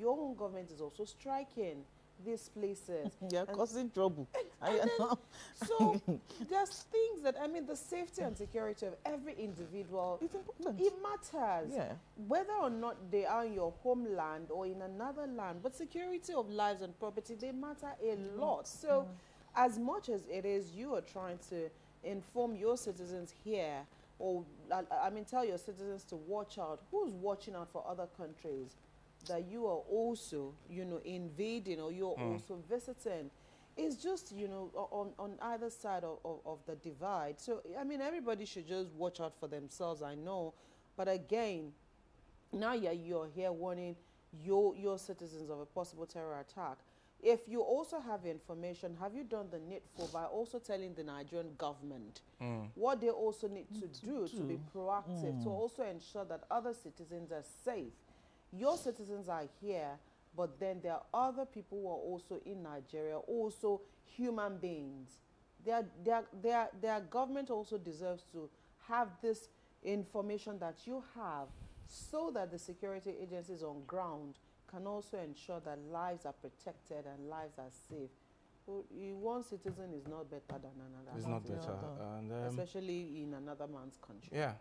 your own government is also striking these places. They're causing trouble. So there's things that, I mean, the safety and security of every individual, It's important. it matters. Yeah. Whether or not they are in your homeland or in another land, but security of lives and property, they matter a lot. So as much as it is you are trying to inform your citizens here, or I mean tell your citizens to watch out, who's watching out for other countries that you are also, you know, invading, or you're also visiting? It's just, you know, on either side of the divide. So I mean, everybody should just watch out for themselves, I know, but again, now you're here warning your citizens of a possible terror attack. If you also have information, have you done the needful by also telling the Nigerian government what they also need to do to be proactive, to also ensure that other citizens are safe? Your citizens are here, but then there are other people who are also in Nigeria, also human beings. Their government also deserves to have this information that you have, so that the security agencies on ground can also ensure that lives are protected and lives are safe. One citizen is not better than another. It's not better. And, especially in another man's country. Yeah.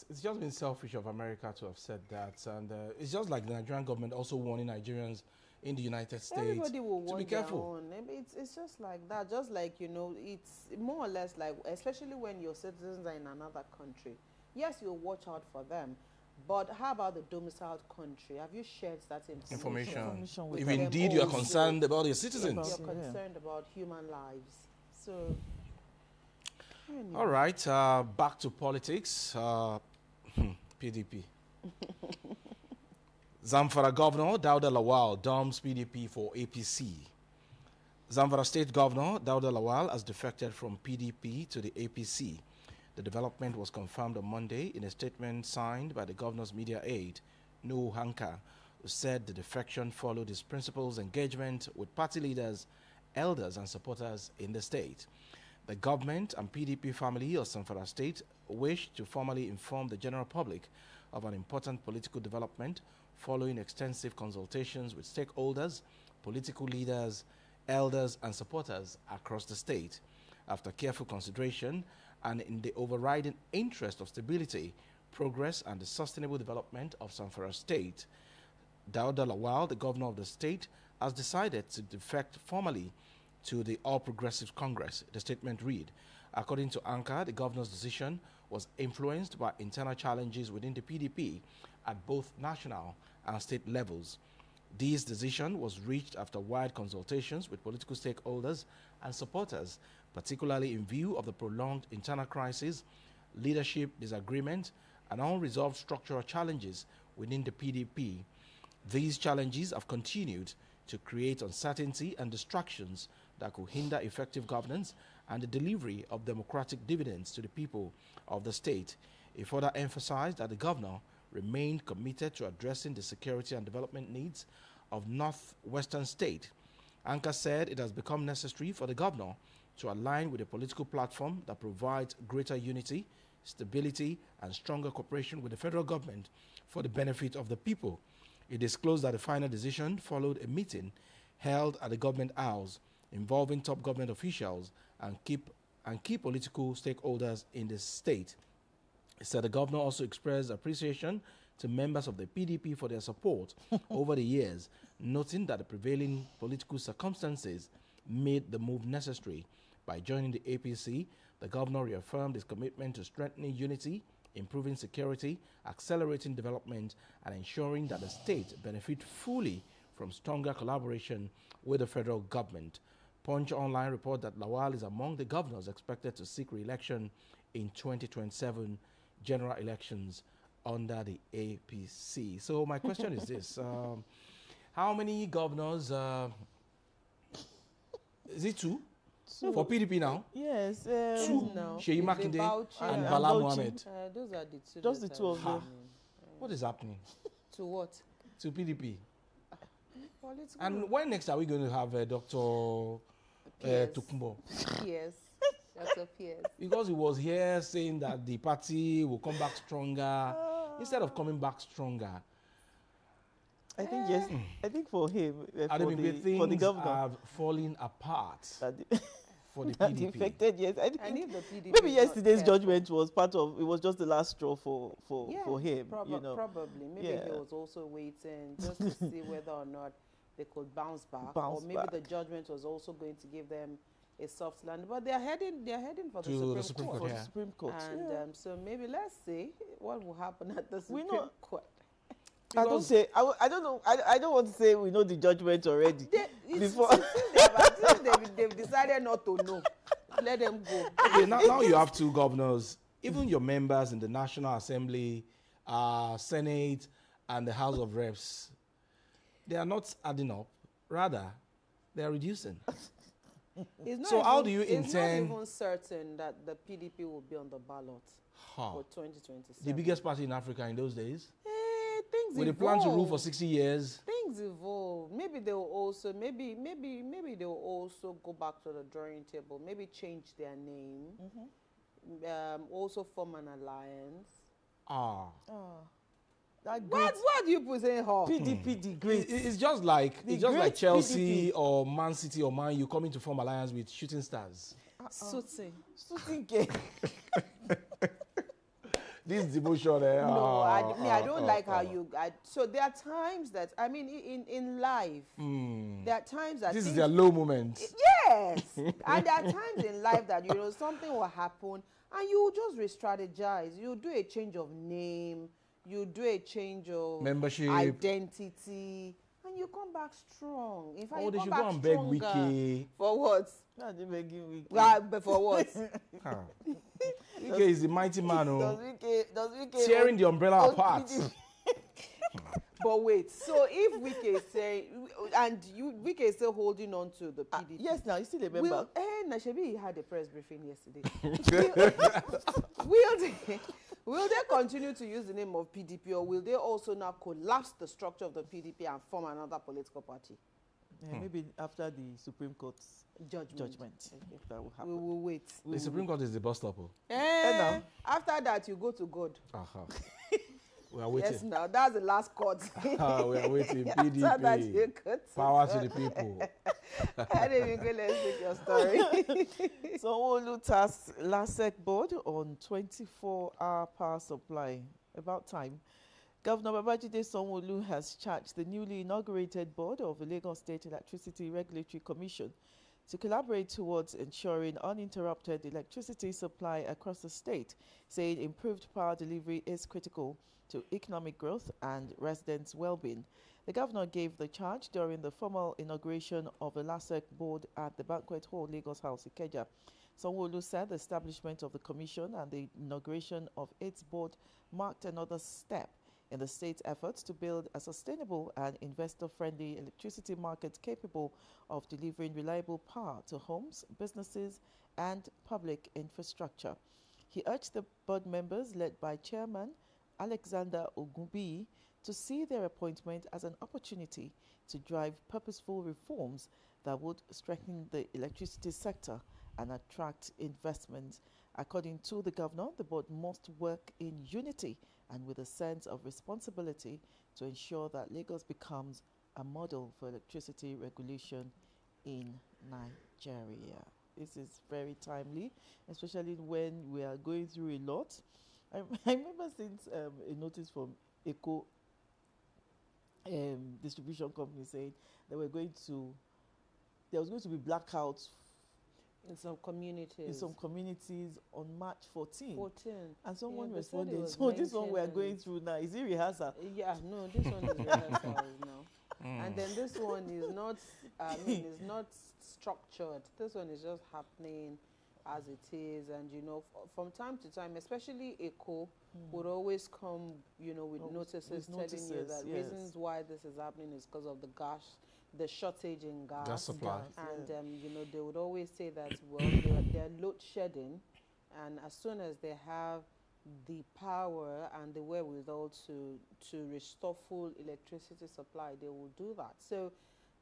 It's just been selfish of America to have said that. And it's just like the Nigerian government also warning Nigerians in the United States Everybody will to be want their careful. own. It's just like that. Just like, you know, it's more or less like, especially when your citizens are in another country. Yes, you'll watch out for them. But how about the domiciled country? Have you shared that information with If them indeed you are also? concerned about your citizens. You're concerned about human lives. So, anyway. All right, back to politics. PDP. Zamfara Governor Dauda Lawal dumps PDP for APC. Zamfara State Governor Dauda Lawal has defected from PDP to the APC. The development was confirmed on Monday in a statement signed by the governor's media aide, Nuhu Hanka, who said the defection followed his principal's engagement with party leaders, elders and supporters in the state. The government and PDP family of Zamfara State wish to formally inform the general public of an important political development following extensive consultations with stakeholders, political leaders, elders and supporters across the state. After careful consideration and in the overriding interest of stability, progress and the sustainable development of Zamfara State, Dauda Lawal, the governor of the state, has decided to defect formally to the All Progressives Congress. The statement read, according to Anchor, the governor's decision was influenced by internal challenges within the PDP at both national and state levels. This decision was reached after wide consultations with political stakeholders and supporters, particularly in view of the prolonged internal crisis, leadership disagreement, and unresolved structural challenges within the PDP. These challenges have continued to create uncertainty and distractions that could hinder effective governance and the delivery of democratic dividends to the people of the state. He further emphasized that the governor remained committed to addressing the security and development needs of northwestern state. Anchor said it has become necessary for the governor to align with a political platform that provides greater unity, stability, and stronger cooperation with the federal government for the benefit of the people. It disclosed that the final decision followed a meeting held at the government house involving top government officials and key political stakeholders in the state. He said the governor also expressed appreciation to members of the PDP for their support over the years, noting that the prevailing political circumstances made the move necessary. By joining the APC, the governor reaffirmed his commitment to strengthening unity, improving security, accelerating development, and ensuring that the state benefit fully from stronger collaboration with the federal government. Punch Online report that Lawal is among the governors expected to seek re-election in 2027 general elections under the APC. So my question is this. How many governors, is it two? For PDP now? Yes. Two. No. Sheyi It's Makinde about and you. Bala Bauchi. Mohammed. Those are the two. Just the that two are of them. remaining. What is happening To what? to PDP? Political. And when next are we going to have Dr. Yes. Tukumbo? Yes. Dr. Pierce. Because he was here saying that the party will come back stronger. Instead of coming back stronger, I think yes. I think for him, I mean, for the things governor. are falling apart for the That PDP. infected, yes. I And think if the PDP maybe is not yesterday's careful- judgment was it was just the last straw for him, you know. Probably. Maybe Yeah. he was also waiting just to see whether or not they could bounce back, Bounce or maybe the back. judgment was also going to give them a soft land. But they're heading for To the the Supreme Supreme Court. Court, For yeah. the Supreme Court. And Yeah. so maybe let's see what will happen at the We Supreme know- Court. I don't say I don't know. I don't want to say we know the judgment already. Before Since they've decided not to know, let them go. Okay, now you have two governors, even your members in the National Assembly, Senate, and the House of Reps. They are not adding up. Rather, they are reducing. It's not So how even- do you It's intend- not even certain that the PDP will be on the ballot for 2027. The biggest party in Africa in those days. Things With a plan to rule for evolve. 60 years. Things evolve. Maybe they will also maybe they will also go back to the drawing table. Maybe change their name. Also form an alliance. that great What do you put saying? How? PDP, the great. It's just like The it's just like great Chelsea PDP. or Man City or Man U coming to form alliance with shooting stars. Suiting. Sutinke. This devotion, No, I don't like how you. So there are times that I mean, in life, there are times that This is things- their low moment. Yes, and there are times in life that something will happen, and you just re-strategize. You do a change of name, you do a change of Membership. identity, and you come back strong. In fact, Oh, you they come should back go and beg stronger. Wiki. For what? Now they begging Wiki. But for what? Wiki is the mighty man Does who Wiki tearing the umbrella own apart. PDP? But wait, so if Wike is saying, and Wike is still holding on to the PDP. Yes, now you still a member. Nashebi, he had a press briefing yesterday. Will they continue to use the name of PDP, or will they also now collapse the structure of the PDP and form another political party? Yeah, maybe after the Supreme Court's Judgment. judgment, that will We happen. will wait. The Supreme Court is the bus stop. Oh. Eh, after that, you go to God. We are waiting. Yes, now that's the last court. We are waiting. After that, you PDP. go to Power to God. the people. Anyway, let's take your story. Sanwo-Olu tasked LASEC board on 24-hour power supply. About time. Governor Babajide Sanwo-Olu has charged the newly inaugurated board of the Lagos State Electricity Regulatory Commission to collaborate towards ensuring uninterrupted electricity supply across the state, saying improved power delivery is critical to economic growth and residents' well-being. The governor gave the charge during the formal inauguration of the LASEC board at the Banquet Hall, Lagos House, Ikeja. Sanwo-Olu said the establishment of the commission and the inauguration of its board marked another step in the state's efforts to build a sustainable and investor-friendly electricity market capable of delivering reliable power to homes, businesses, and public infrastructure. He urged the board members, led by Chairman Alexander Ogunbiyi, to see their appointment as an opportunity to drive purposeful reforms that would strengthen the electricity sector and attract investment. According to the governor, the board must work in unity and with a sense of responsibility to ensure that Lagos becomes a model for electricity regulation in Nigeria. This is very timely, especially when we are going through a lot. I remember since a notice from ECO distribution company saying there was going to be blackouts In some communities. in some communities on March 14. 14. And someone Yeah, they said it responded, was so this one we are mentioned going through now, is it rehearsal? Yeah, no, this one is rehearsal now. And then this one is not, is not structured. This one is just happening as it is. And, from time to time, especially ECO would always come, with notices telling you that yes. reasons why this is happening is because of the shortage in gas. Gas supply. And, they would always say that, well, they're load shedding. And as soon as they have the power and the wherewithal to restore full electricity supply, they will do that. So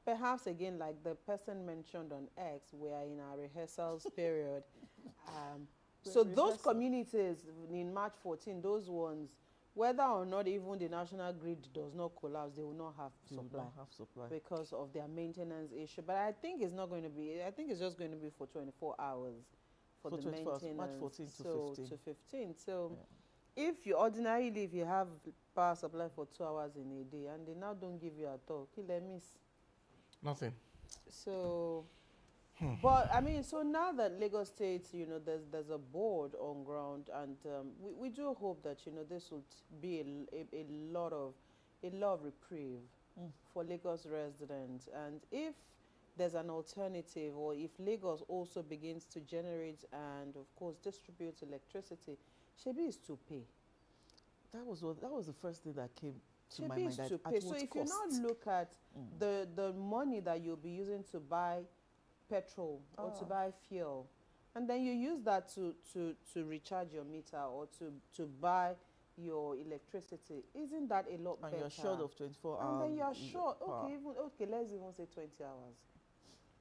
perhaps, again, like the person mentioned on X, we are in our rehearsals period. So those communities in March 14, those ones whether or not even the national grid does not collapse, they will not have They will supply. not have supply. Because of their maintenance issue. But I think it's not going to be, I think it's just going to be for 24 hours for the 24 hours, maintenance. March 14 to so 15. To 15. So if you ordinarily, if you have power supply for 2 hours in a day and they now don't give you at all, kill them miss. Nothing. So, but I mean, so now that Lagos State, you know, there's a board on ground, and we do hope that, you know, this would be a lot of reprieve for Lagos residents. And if there's an alternative, or if Lagos also begins to generate and of course distribute electricity, Shebi is to pay. That was the first thing that came to my Shebi mind. is That to at pay. So what if cost? you now look at the money that you'll be using to buy petrol or to buy fuel, and then you use that to recharge your meter or to buy your electricity, isn't that a lot and better? you're short of 24 hours. And then you're short. Okay, let's even say 20 hours.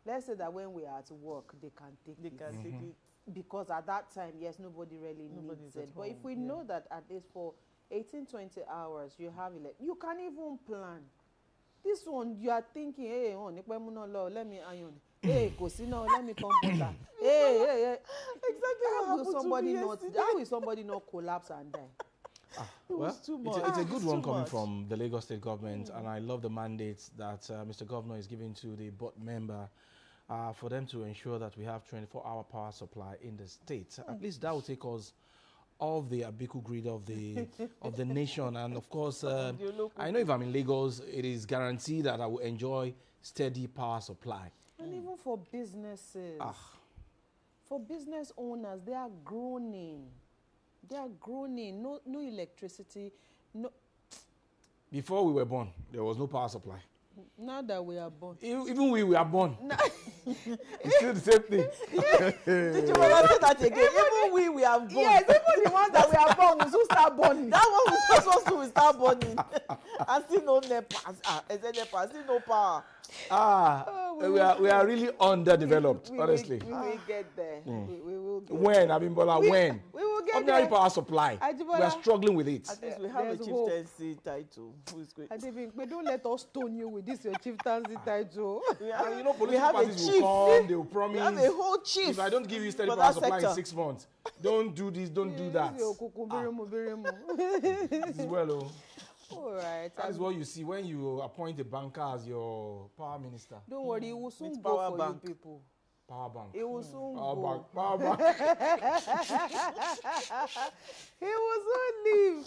Let's say that when we are at work, they can take They it. can take it. Because at that time, yes, nobody really Nobody's needs at it. But if home, we yeah. know that at least for 18, 20 hours, you have you can even plan. This one, you are thinking, hey, let me iron. Hey, Cosino, let me computer. Hey. Exactly what How will happened to somebody me not? yesterday. How will somebody not collapse and die? It was too much. It's a good It's one too coming much. from the Lagos State government, and I love the mandate that Mr. Governor is giving to the board member for them to ensure that we have 24-hour power supply in the state. At least that will take us off the Abiku grid of the nation. And of course, I know if I'm in Lagos, it is guaranteed that I will enjoy steady power supply. And even for businesses, for business owners, they are groaning. They are groaning. No electricity. No. Before we were born, there was no power supply. Now that we are born. Even we were born. It's still the same thing. Did you want to say that again? Even we have born. Yes, even the ones that we are born, we should start burning. That one was supposed to start burning. And still no NEPA. Still no power. We are really underdeveloped, honestly. We will get there. We will get When, Abimbola, when? We will get Ordinary there. power supply. Ajibola. We are struggling with it. At least we have a There's hope. chieftaincy title. Who is great. But don't let us stone you with this your chieftaincy title. And you know, We political have a parties chief. will come, they will We promise. have a whole chief. If I don't give you steady for power that supply in sector. 6 months, don't do this, don't do that. This is well, All right. that is what you see when you appoint a banker as your power minister. Don't worry, it will soon With go power for bank. you people. Power bank. It will soon Power go. bank. Power bank. He will soon leave.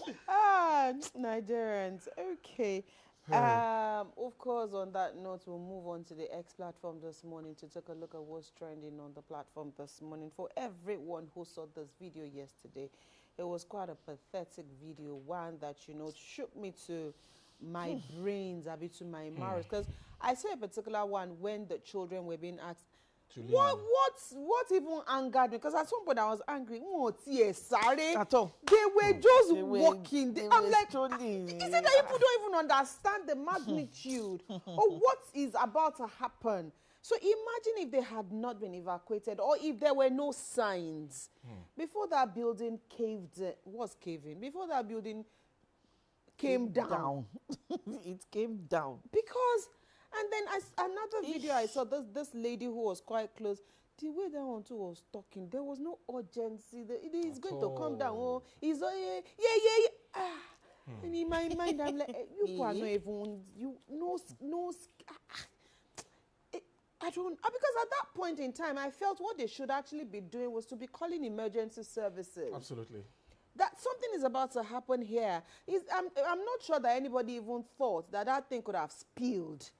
Nigerians. Okay. Of course, on that note, we'll move on to the X platform this morning to take a look at what's trending on the platform this morning. For everyone who saw this video yesterday, it was quite a pathetic video, one that, you know, shook me to my brains, a bit to my marrow. Because I saw a particular one when the children were being asked, To leave. what even angered me? Because at some point I was angry. Sorry. At all. They were just They were- walking. they I'm were like, strolling. is it that people don't even understand the magnitude or what is about to happen? So imagine if they had not been evacuated, or if there were no signs before that building before that building came down. It came down. Because, and then another video I saw, this lady who was quite close, the way that one too was talking, there was no urgency. He's going to come down. Oh, he's yeah. And in my mind, I'm like, you people are not even, I don't, because at that point in time, I felt what they should actually be doing was to be calling emergency services. Absolutely. That something is about to happen here. I'm not sure that anybody even thought that that thing could have spilled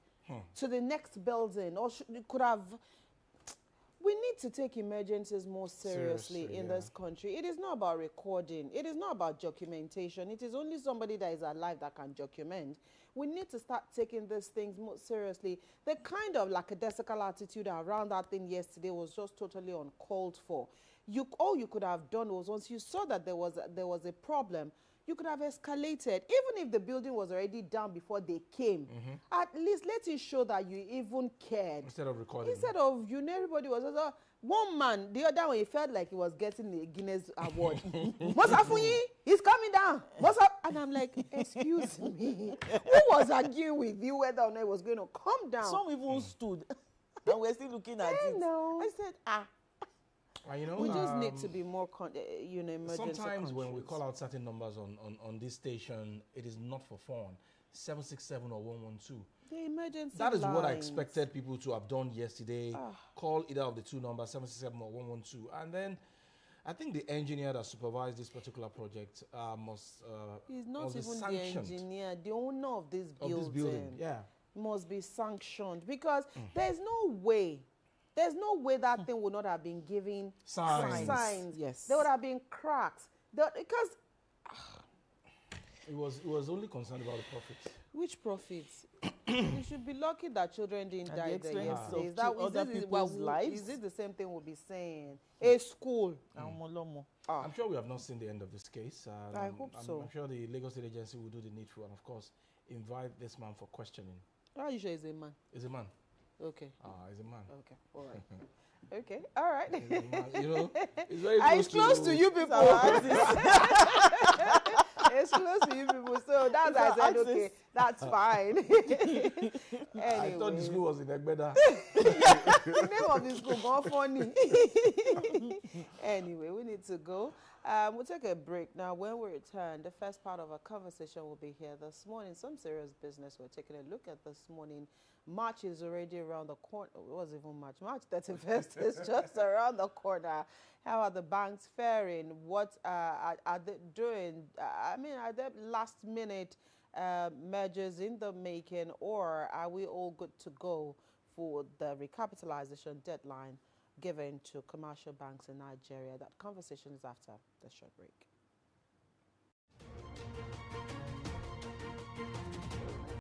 to the next building, or could have. We need to take emergencies more seriously in this country. It is not about recording. It is not about documentation. It is only somebody that is alive that can document. We need to start taking these things more seriously. The kind of lackadaisical attitude around that thing yesterday was just totally uncalled for. All you could have done was, once you saw that there was a problem, you could have escalated. Even if the building was already down before they came, at least let it show that you even cared. Instead of recording. Instead of, everybody was also, one man, the other one, he felt like he was getting the Guinness Award. Mosafuyi, he's coming down. And I'm like, excuse me, who was arguing with you whether or not it was going to come down? Some even stood, and we're still looking at it. know. I said, You know, We just need to be more, emergency sometimes when we conscious. call out certain numbers on this station, it is not for fun. 767 or 112. The emergency That is what I lines. expected people to have done yesterday. Call either of the two numbers, 767 or 112. And then I think the engineer that supervised this particular project must He's not must be even the sanctioned engineer, the owner of this of building. this building. Yeah. Must be sanctioned because there's no way that thing would not have been giving Signs. Yes. There would have been cracks. Because It was only concerned about the profit. which profits? You should be lucky that children didn't At the die there expense yesterday. of Is that other people's lives? Is it the same thing we'll be saying? A school. I'm sure we have not seen the end of this case. I hope so. I'm sure the Lagos State Agency will do the needful and, of course, invite this man for questioning. Are you sure he's a man? He's a man. Okay. He's a man. Okay. All right. Okay. All right. He's a man. You know, he's very It's close to you people. It's close to you people. So that's why I said, okay, that's fine. I thought the Anyway, school was in Egbeda. the name of the school gone funny. Anyway, we need to go. We'll take a break now. When we return, the first part of our conversation will be here this morning. Some serious business we're taking a look at this morning. March is already around the corner. It wasn't even March. March 31st is just around the corner. How are the banks faring? What are they doing? Are there last-minute measures in the making, or are we all good to go for the recapitalization deadline given to commercial banks in Nigeria? That conversation is after the short break.